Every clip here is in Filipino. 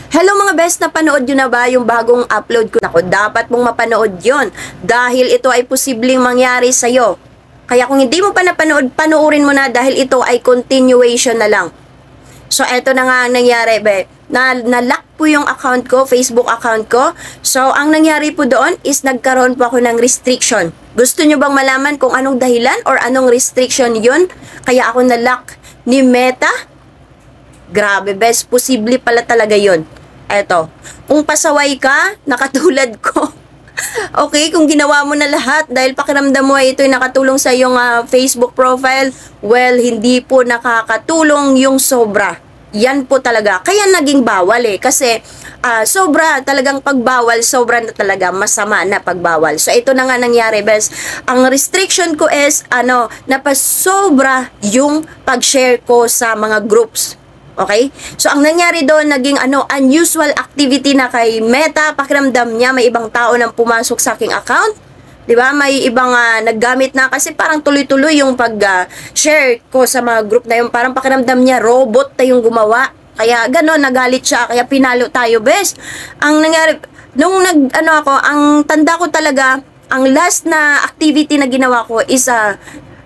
Hello mga best, napanood nyo na ba yung bagong upload ko? Ako, dapat mong mapanood yon dahil ito ay posibleng mangyari sa'yo. Kaya kung hindi mo pa napanood, panoorin mo na dahil ito ay continuation na lang. So, eto na nga ang nangyari, be. Na-lock po yung account ko, Facebook account ko. So, ang nangyari po doon is nagkaroon po ako ng restriction. Gusto nyo bang malaman kung anong dahilan or anong restriction yun? Kaya ako na-lock ni Meta? Grabe, best. Posible pala talaga yun. Eto, kung pasaway ka, nakatulad ko. Okay, kung ginawa mo na lahat dahil pakiramdam mo ay ito'y nakatulong sa iyong Facebook profile, well, hindi po nakakatulong yung sobra. Yan po talaga. Kaya naging bawal eh. Kasi sobra, talagang pagbawal, sobra na talaga, masama na pagbawal. So, ito na nga nangyari, bes. Ang restriction ko is, napasobra yung pag-share ko sa mga groups. Okay? So, ang nangyari doon, naging unusual activity na kay Meta. Pakiramdam niya, may ibang tao nang pumasok sa aking account. Diba? May ibang naggamit na kasi parang tuloy-tuloy yung pag-share ko sa mga group na yun. Parang pakiramdam niya, robot na yung gumawa. Kaya gano'n, nagalit siya. Kaya pinalo tayo, bes. Ang nangyari, nung ang tanda ko talaga, ang last na activity na ginawa ko is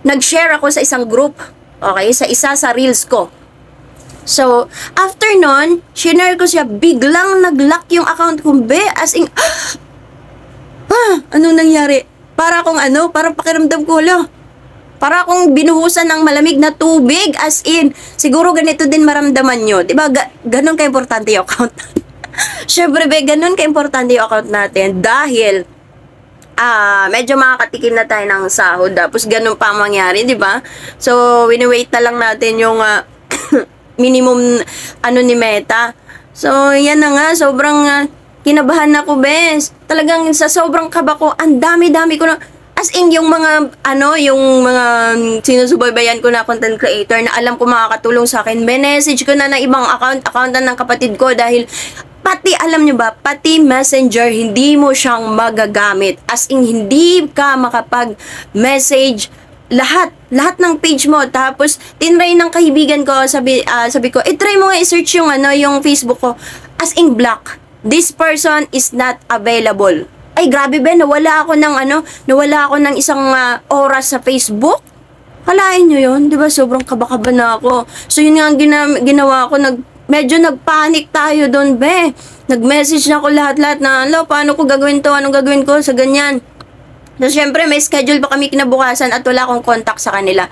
nag-share ako sa isang group. Okay? Sa isa sa reels ko. So, after nun, shinare ko siya, biglang nag-lock yung account ko, be, as in, anong nangyari? Para akong parang pakiramdam ko, para akong binuhusan ng malamig na tubig, as in, siguro ganito din maramdaman nyo, diba, ganun ka-importante yung account. Syempre, be, ganun ka-importante yung account natin, dahil, medyo makakatikim na tayo ng sahod, tapos ganun pa ang mangyari, diba? So, wini-wait na lang natin yung, minimum ni Meta. So, yan na nga, sobrang kinabahan ako, bes. Talagang sa sobrang kaba ko, ang dami-dami ko na, as in, yung mga, yung mga sinusubaybayan ko na content creator na alam ko makakatulong sa akin, message ko na ng ibang accountan ng kapatid ko dahil, pati, alam nyo ba, pati Messenger, hindi mo siyang magagamit. As in, hindi ka makapag-message lahat ng page mo. Tapos tinry ng kaibigan ko, sabi ko, try mo nga i-search yung yung Facebook ko, as in black, this person is not available. Ay grabe, be, nawala ako ng isang oras sa Facebook. Kalain nyo yun, di ba? Sobrang kaba-kaba na ako. So yun nga ang ginawa ko, medyo nagpanic tayo doon, be. Nag-message na ako lahat na, paano ko gagawin to, anong gagawin ko sa ganyan. So, syempre, may schedule pa kami kinabukasan at wala akong contact sa kanila.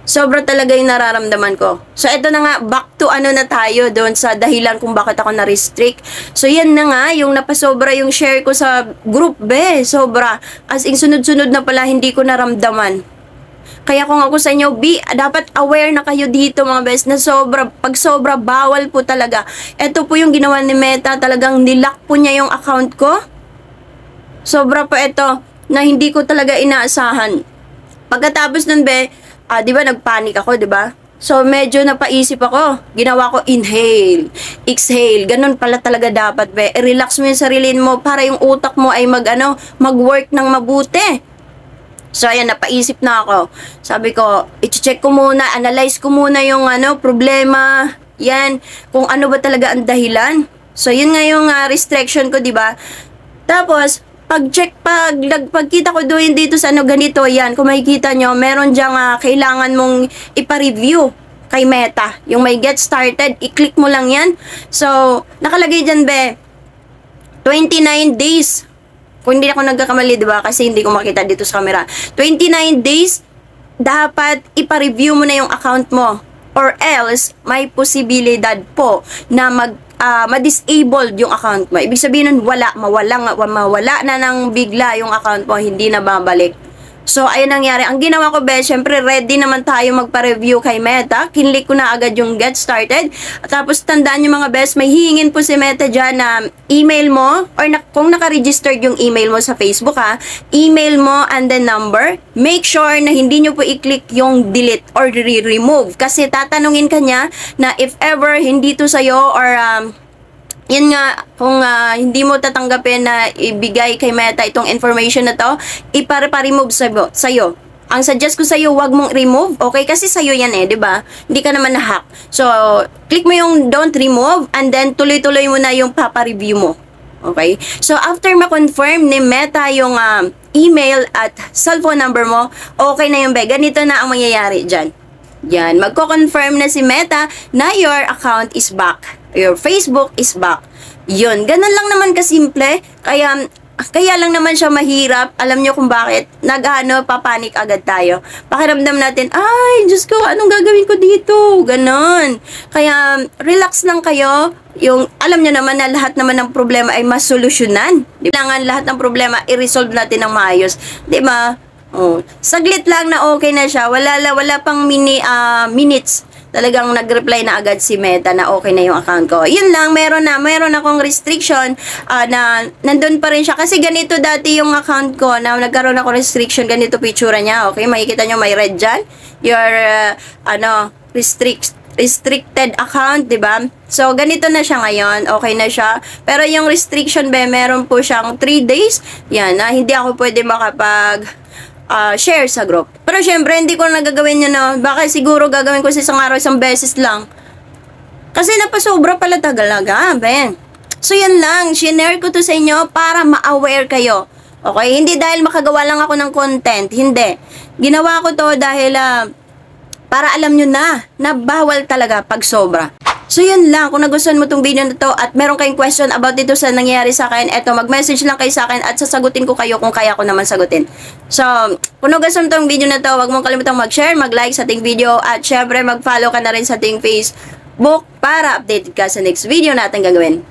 Sobra talaga yung nararamdaman ko. So, eto na nga, back to na tayo doon sa dahilan kung bakit ako na-restrict. So, yan na nga, yung napasobra yung share ko sa group, be. Sobra. As in, sunod-sunod na pala, hindi ko naramdaman. Kaya kung ako sa inyo, dapat aware na kayo dito, mga best, na pag sobra, bawal po talaga. Eto po yung ginawa ni Meta, talagang nilock po niya yung account ko. Sobra po ito na hindi ko talaga inaasahan. Pagkatapos nun, be, di ba nagpanik ako, di ba? So, medyo napaisip ako. Ginawa ko, inhale, exhale. Ganun pala talaga dapat, be. Relax mo yung sarili mo para yung utak mo ay mag-work ng mabuti. So, ayan, napaisip na ako. Sabi ko, i-check ko muna, analyze ko muna yung problema. Yan, kung ano ba talaga ang dahilan. So, yun nga yung restriction ko, di ba? Tapos, pagkita ko doon dito sa ganito, yan, kung makikita nyo, meron dyang kailangan mong ipa-review kay Meta. Yung may get started, i-click mo lang yan. So, nakalagay dyan, be, 29 days. Kung hindi ako nagkakamali, diba? Kasi hindi ko makita dito sa camera. 29 days, dapat ipa-review mo na yung account mo. Or else, may posibilidad po na ma-disable yung account mo. Ibig sabihin nun, mawala na ng bigla yung account mo, hindi na babalik. So, ayun nangyari. Ang ginawa ko, be, syempre, ready naman tayo magpa-review kay Meta. Kinlik ko na agad yung get started. Tapos, tandaan nyo mga best, may hihingin po si Meta dyan na email mo, or kung naka-registered yung email mo sa Facebook, email mo and then number. Make sure na hindi nyo po i-click yung delete or remove. Kasi tatanungin ka niya na if ever hindi to sa'yo or yan nga, kung hindi mo tatanggapin na ibigay kay Meta itong information na to, ipare-remove sa'yo. ang suggest ko sa'yo, wag mong remove, okay? Kasi sa'yo yan di ba? Hindi ka naman na-hack. So, click mo yung don't remove, and then tuloy-tuloy mo na yung papa-review mo. Okay? So, after ma-confirm ni Meta yung email at cellphone number mo, okay na yung be. Ganito na ang mangyayari dyan. Yan, magko-confirm na si Meta na your account is back. Your Facebook is back. Yun, ganun lang naman kasimple. Kaya lang naman siya mahirap. Alam nyo kung bakit? Papanik agad tayo. Pakiramdam natin, ay, Diyos ko, anong gagawin ko dito? Ganon. Kaya, relax lang kayo. Alam nyo naman na lahat naman ng problema ay masolusyonan. Kailangan lahat ng problema i-resolve natin ng maayos. Diba? Oh, saglit lang na okay na siya. Wala pang minutes. Talagang nag-reply na agad si Meta na okay na yung account ko. Yun lang, meron akong restriction na nandun pa rin siya. Kasi ganito dati yung account ko na nagkaroon ako restriction, ganito picture niya. Okay, makikita nyo may red dyan. Your, restricted account, 'di ba? So ganito na siya ngayon, okay na siya. Pero yung restriction meron po siyang 3 days. Yan, hindi ako pwede share sa group. Pero syempre, hindi ko nagagawin yun baka siguro gagawin ko sa isang araw, isang beses lang. Kasi napasobra pala talaga, Ben. So yan lang, shinare ko to sa inyo para ma-aware kayo. Okay? Hindi dahil makagawa lang ako ng content, hindi. Ginawa ko to dahil para alam nyo na bawal talaga pag sobra. So yun lang, kung nagustuhan mo tong video na to at meron kayong question about dito sa nangyayari sa akin, eto, mag-message lang kayo sa akin at sasagutin ko kayo kung kaya ko naman sagutin. So, kung nagustuhan mo tong video na to, wag mong kalimutang mag-share, mag-like sa ating video at syempre mag-follow ka na rin sa ating Facebook para updated ka sa next video natin gagawin.